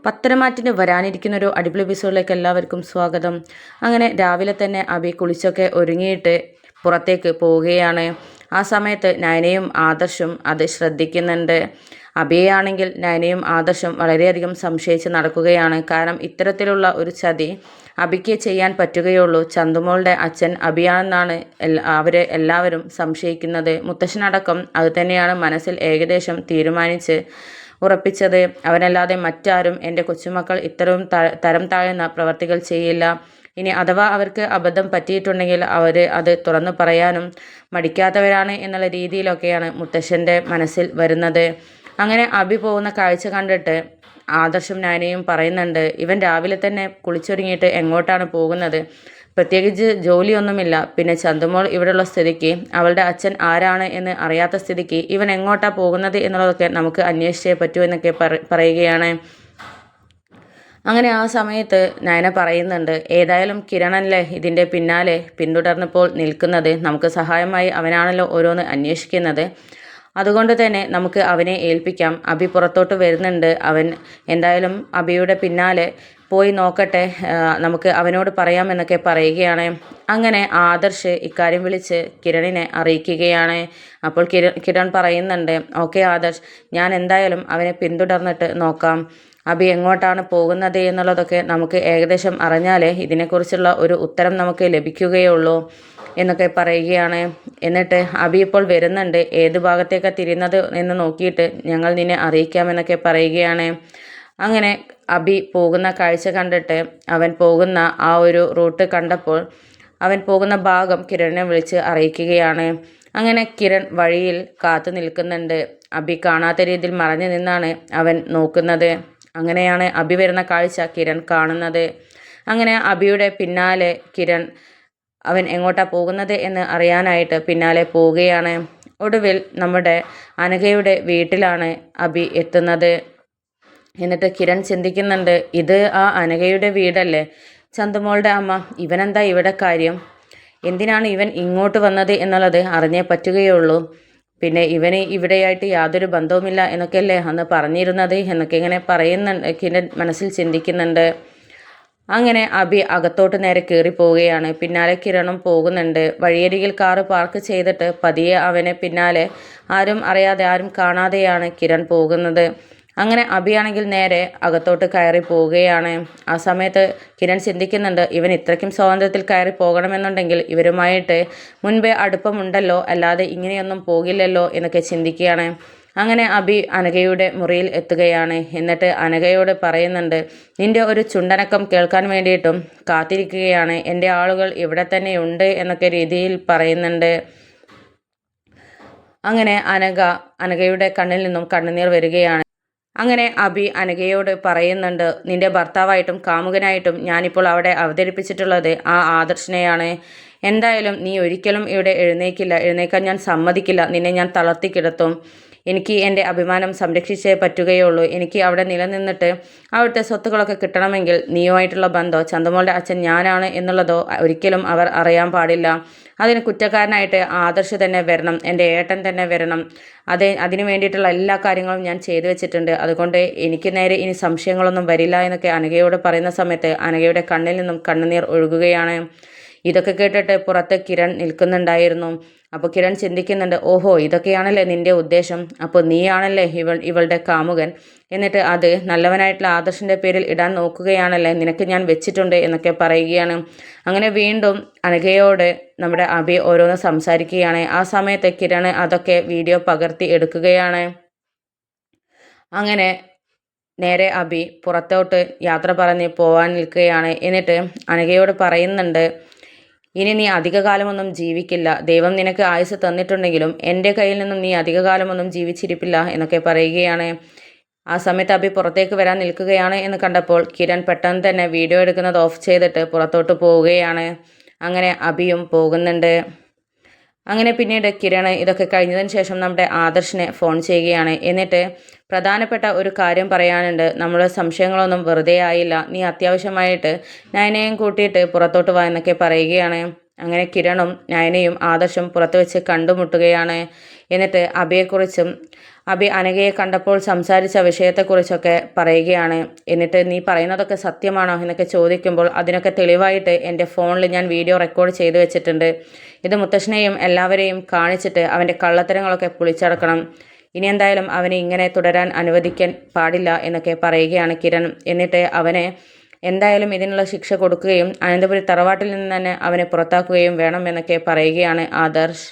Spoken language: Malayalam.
പത്തരമാറ്റിന് വരാനിരിക്കുന്ന ഒരു അടിപൊളി എപ്പിസോഡിലേക്ക് എല്ലാവർക്കും സ്വാഗതം. അങ്ങനെ രാവിലെ തന്നെ അബി കുളിച്ചൊക്കെ ഒരുങ്ങിയിട്ട് പുറത്തേക്ക് പോവുകയാണ്. ആ സമയത്ത് നയനയും ആദർശും അത് ശ്രദ്ധിക്കുന്നുണ്ട്. അബിയാണെങ്കിൽ നയനയും ആദർശും വളരെയധികം സംശയിച്ച് നടക്കുകയാണ്. കാരണം ഇത്തരത്തിലുള്ള ഒരു ചതി അബിക്ക് ചെയ്യാൻ പറ്റുകയുള്ളൂ. ചന്തുമോളുടെ അച്ഛൻ അബിയാണെന്നാണ് അവരെ എല്ലാവരും സംശയിക്കുന്നത്. മുത്തശ്ശനടക്കം അത് തന്നെയാണ് മനസ്സിൽ ഏകദേശം തീരുമാനിച്ച് ഉറപ്പിച്ചത്. അവനല്ലാതെ മറ്റാരും എൻ്റെ കൊച്ചുമക്കൾ ഇത്തരവും തരം താഴ്ന്ന പ്രവർത്തികൾ ചെയ്യില്ല. ഇനി അഥവാ അവർക്ക് അബദ്ധം പറ്റിയിട്ടുണ്ടെങ്കിൽ അവർ അത് തുറന്നു പറയാനും മടിക്കാത്തവരാണ് എന്നുള്ള രീതിയിലൊക്കെയാണ് മുത്തശ്ശൻ്റെ മനസ്സിൽ വരുന്നത്. അങ്ങനെ അബി പോകുന്ന കാഴ്ച കണ്ടിട്ട് ആദർശം നയനയും പറയുന്നുണ്ട്, ഇവൻ രാവിലെ തന്നെ കുളിച്ചൊരുങ്ങിയിട്ട് എങ്ങോട്ടാണ് പോകുന്നത്? പ്രത്യേകിച്ച് ജോലിയൊന്നുമില്ല. പിന്നെ ചന്തുമോൾ ഇവിടെയുള്ള സ്ഥിതിക്ക്, അവളുടെ അച്ഛൻ ആരാണ് എന്ന് അറിയാത്ത സ്ഥിതിക്ക് ഇവൻ എങ്ങോട്ടാണ് പോകുന്നത് എന്നുള്ളതൊക്കെ നമുക്ക് അന്വേഷിച്ചേ പറ്റൂ എന്നൊക്കെ പറയുകയാണ്. അങ്ങനെ ആ സമയത്ത് നയന പറയുന്നുണ്ട്, ഏതായാലും കിരണല്ലേ ഇതിൻ്റെ പിന്നാലെ പിന്തുടർന്നപ്പോൾ നിൽക്കുന്നത്. നമുക്ക് സഹായമായി അവനാണല്ലോ ഓരോന്ന് അന്വേഷിക്കുന്നത്. അതുകൊണ്ട് തന്നെ നമുക്ക് അവനെ ഏൽപ്പിക്കാം. അബി പുറത്തോട്ട് വരുന്നുണ്ട്. അവൻ എന്തായാലും അബിയുടെ പിന്നാലെ പോയി നോക്കട്ടെ, നമുക്ക് അവനോട് പറയാമെന്നൊക്കെ പറയുകയാണ്. അങ്ങനെ ആദർശ് ഇക്കാര്യം വിളിച്ച് കിരണിനെ അറിയിക്കുകയാണ്. അപ്പോൾ കിരൺ പറയുന്നുണ്ട്, ഓക്കെ ആദർശ്, ഞാൻ എന്തായാലും അവനെ പിന്തുടർന്നിട്ട് നോക്കാം. അബി എങ്ങോട്ടാണ് പോകുന്നത് എന്നുള്ളതൊക്കെ നമുക്ക് ഏകദേശം അറിഞ്ഞാലേ ഇതിനെക്കുറിച്ചുള്ള ഒരു ഉത്തരം നമുക്ക് ലഭിക്കുകയുള്ളൂ എന്നൊക്കെ പറയുകയാണ്. എന്നിട്ട് അബി ഇപ്പോൾ വരുന്നുണ്ട്, ഏത് ഭാഗത്തേക്കാണ് തിരിയുന്നത് എന്ന് നോക്കിയിട്ട് ഞങ്ങൾ നിന്നെ അറിയിക്കാമെന്നൊക്കെ പറയുകയാണ്. അങ്ങനെ അബി പോകുന്ന കാഴ്ച കണ്ടിട്ട് അവൻ പോകുന്ന ആ ഒരു റൂട്ട് കണ്ടപ്പോൾ അവൻ പോകുന്ന ഭാഗം കിരണിനെ വിളിച്ച് അറിയിക്കുകയാണ്. അങ്ങനെ കിരൺ വഴിയിൽ കാത്തു നിൽക്കുന്നുണ്ട്. അബി കാണാത്ത രീതിയിൽ മറഞ്ഞു നിന്നാണ് അവൻ നോക്കുന്നത്. അങ്ങനെയാണ് അബി വരുന്ന കാഴ്ച കിരൺ കാണുന്നത്. അങ്ങനെ അബിയുടെ പിന്നാലെ കിരൺ അവൻ എങ്ങോട്ടാണ് പോകുന്നത് എന്ന് അറിയാനായിട്ട് പിന്നാലെ പോവുകയാണ്. ഒടുവിൽ നമ്മുടെ അനഘയുടെ വീട്ടിലാണ് അബി എത്തുന്നത്. എന്നിട്ട് കിരൺ ചിന്തിക്കുന്നുണ്ട്, ഇത് ആ അനഘയുടെ വീടല്ലേ, ചന്തുമോളുടെ അമ്മ. ഇവനെന്താ ഇവിടെ കാര്യം? എന്തിനാണ് ഇവൻ ഇങ്ങോട്ട് വന്നത് എന്നുള്ളത് അറിഞ്ഞേ പറ്റുകയുള്ളൂ. പിന്നെ ഇവന് ഇവിടെയായിട്ട് യാതൊരു ബന്ധവുമില്ല എന്നൊക്കെയല്ലേ അന്ന് പറഞ്ഞിരുന്നത് എന്നൊക്കെ ഇങ്ങനെ പറയുന്നുണ്ട്. കിരൺ മനസ്സിൽ ചിന്തിക്കുന്നുണ്ട്. അങ്ങനെ അബി അകത്തോട്ട് നേരെ കയറി പോവുകയാണ്. പിന്നാലെ കിരണും പോകുന്നുണ്ട്. വഴിയരികിൽ കാറ് പാർക്ക് ചെയ്തിട്ട് പതിയെ അവനെ പിന്നാലെ ആരും അറിയാതെ ആരും കാണാതെയാണ് കിരൺ പോകുന്നത്. അങ്ങനെ അബിയാണെങ്കിൽ നേരെ അകത്തോട്ട് കയറി പോവുകയാണ്. ആ സമയത്ത് കിരൺ ചിന്തിക്കുന്നുണ്ട്, ഇവൻ ഇത്രയ്ക്കും സ്വാതന്ത്ര്യത്തിൽ കയറി പോകണമെന്നുണ്ടെങ്കിൽ ഇവരുമായിട്ട് മുൻപേ അടുപ്പമുണ്ടല്ലോ, അല്ലാതെ ഇങ്ങനെയൊന്നും പോകില്ലല്ലോ എന്നൊക്കെ ചിന്തിക്കുകയാണ്. അങ്ങനെ അബി അനഘയുടെ മുറിയിൽ എത്തുകയാണ്. എന്നിട്ട് അനഘയോട് പറയുന്നുണ്ട്, നിന്റെ ഒരു ചുണ്ടനക്കം കേൾക്കാൻ വേണ്ടിയിട്ടും കാത്തിരിക്കുകയാണ്. എൻ്റെ ആളുകൾ ഇവിടെ തന്നെയുണ്ട് എന്നൊക്കെ രീതിയിൽ പറയുന്നുണ്ട്. അങ്ങനെ അനഘയുടെ കണ്ണിൽ നിന്നും കണ്ണുനീർ വരികയാണ്. അങ്ങനെ അബി അനഘയോട് പറയുന്നുണ്ട്, നിന്റെ ഭർത്താവായിട്ടും കാമുകനായിട്ടും ഞാനിപ്പോൾ അവിടെ അവതരിപ്പിച്ചിട്ടുള്ളത് ആ ആദർശനെയാണ്. എന്തായാലും നീ ഒരിക്കലും ഇവിടെ എഴുന്നേക്കാൻ ഞാൻ സമ്മതിക്കില്ല. നിന്നെ ഞാൻ തളർത്തി കിടത്തും. എനിക്ക് എൻ്റെ അഭിമാനം സംരക്ഷിച്ചേ പറ്റുകയുള്ളൂ. എനിക്ക് അവിടെ നിലനിന്നിട്ട് അവിടുത്തെ സ്വത്തുക്കളൊക്കെ കിട്ടണമെങ്കിൽ നീയുമായിട്ടുള്ള ബന്ധമോ ചന്തുമോളുടെ അച്ഛൻ ഞാനാണ് എന്നുള്ളതോ ഒരിക്കലും അവർ അറിയാൻ പാടില്ല. അതിന് കുറ്റക്കാരനായിട്ട് ആദർശ് തന്നെ വരണം, എൻ്റെ ഏട്ടൻ തന്നെ വരണം. അതിന് വേണ്ടിയിട്ടുള്ള എല്ലാ കാര്യങ്ങളും ഞാൻ ചെയ്തു വെച്ചിട്ടുണ്ട്. അതുകൊണ്ട് എനിക്ക് നേരെ ഇനി സംശയങ്ങളൊന്നും വരില്ല എന്നൊക്കെ അനഘയോട് പറയുന്ന സമയത്ത് അനഘയുടെ കണ്ണിൽ നിന്നും കണ്ണുനീർ ഒഴുകുകയാണ്. ഇതൊക്കെ കേട്ടിട്ട് പുറത്ത് കിരൺ നിൽക്കുന്നുണ്ടായിരുന്നു. അപ്പോൾ കിരൺ ചിന്തിക്കുന്നുണ്ട്, ഓഹോ, ഇതൊക്കെയാണല്ലേ നിന്റെ ഉദ്ദേശം? അപ്പോൾ നീയാണല്ലേ ഇവളുടെ കാമുകൻ. എന്നിട്ട് അത് നല്ലവനായിട്ടുള്ള ആദർശിൻ്റെ പേരിൽ ഇടാൻ നോക്കുകയാണല്ലേ, നിനക്ക് ഞാൻ വെച്ചിട്ടുണ്ട് എന്നൊക്കെ പറയുകയാണ്. അങ്ങനെ വീണ്ടും അനഘയോട് നമ്മുടെ അബി ഓരോന്ന് സംസാരിക്കുകയാണ്. ആ സമയത്ത് കിരൺ അതൊക്കെ വീഡിയോ പകർത്തി എടുക്കുകയാണ്. അങ്ങനെ നേരെ അബി പുറത്തോട്ട് യാത്ര പറഞ്ഞ് പോവാൻ നിൽക്കുകയാണ്. എന്നിട്ട് അനഘയോട് പറയുന്നുണ്ട്, ഇനി നീ അധികകാലമൊന്നും ജീവിക്കില്ല. ദൈവം നിനക്ക് ആയുസ് തന്നിട്ടുണ്ടെങ്കിലും എൻ്റെ കയ്യിൽ നിന്നും നീ അധികകാലമൊന്നും ജീവിച്ചിരിപ്പില്ല എന്നൊക്കെ പറയുകയാണ്. ആ സമയത്ത് അബി പുറത്തേക്ക് വരാൻ നിൽക്കുകയാണ് എന്ന് കണ്ടപ്പോൾ കിരൺ പെട്ടെന്ന് തന്നെ വീഡിയോ എടുക്കുന്നത് ഓഫ് ചെയ്തിട്ട് പുറത്തോട്ട് പോവുകയാണ്. അങ്ങനെ അബിയും പോകുന്നുണ്ട്. അങ്ങനെ പിന്നീട് കിരൺ ഇതൊക്കെ കഴിഞ്ഞതിന് ശേഷം നമ്മുടെ ആദർശിനെ ഫോൺ ചെയ്യുകയാണ്. എന്നിട്ട് പ്രധാനപ്പെട്ട ഒരു കാര്യം പറയാനുണ്ട്, നമ്മുടെ സംശയങ്ങളൊന്നും വെറുതെ ആയില്ല, നീ അത്യാവശ്യമായിട്ട് നയനയും കൂട്ടിയിട്ട് പുറത്തോട്ട് വാ എന്നൊക്കെ പറയുകയാണ്. അങ്ങനെ കിരണും നയനയും ആദർശും പുറത്ത് വെച്ച് കണ്ടുമുട്ടുകയാണ്. എന്നിട്ട് അബിയെക്കുറിച്ചും അഭി അനഘയെ കണ്ടപ്പോൾ സംസാരിച്ച വിഷയത്തെക്കുറിച്ചൊക്കെ പറയുകയാണ്. എന്നിട്ട് നീ പറയുന്നതൊക്കെ സത്യമാണോ എന്നൊക്കെ ചോദിക്കുമ്പോൾ അതിനൊക്കെ തെളിവായിട്ട് എൻ്റെ ഫോണിൽ ഞാൻ വീഡിയോ റെക്കോർഡ് ചെയ്ത് വെച്ചിട്ടുണ്ട്. ഇത് മുത്തശ്ശനെയും എല്ലാവരെയും കാണിച്ചിട്ട് അവൻ്റെ കള്ളത്തരങ്ങളൊക്കെ പൊളിച്ചടക്കണം. ഇനി എന്തായാലും അവനെ ഇങ്ങനെ തുടരാൻ അനുവദിക്കാൻ പാടില്ല എന്നൊക്കെ പറയുകയാണ് കിരൺ. എന്നിട്ട് അവനെ എന്തായാലും ഇതിനുള്ള ശിക്ഷ കൊടുക്കുകയും അനന്തപുരി തറവാട്ടിൽ നിന്ന് തന്നെ അവനെ പുറത്താക്കുകയും വേണം എന്നൊക്കെ പറയുകയാണ് ആദർശ്.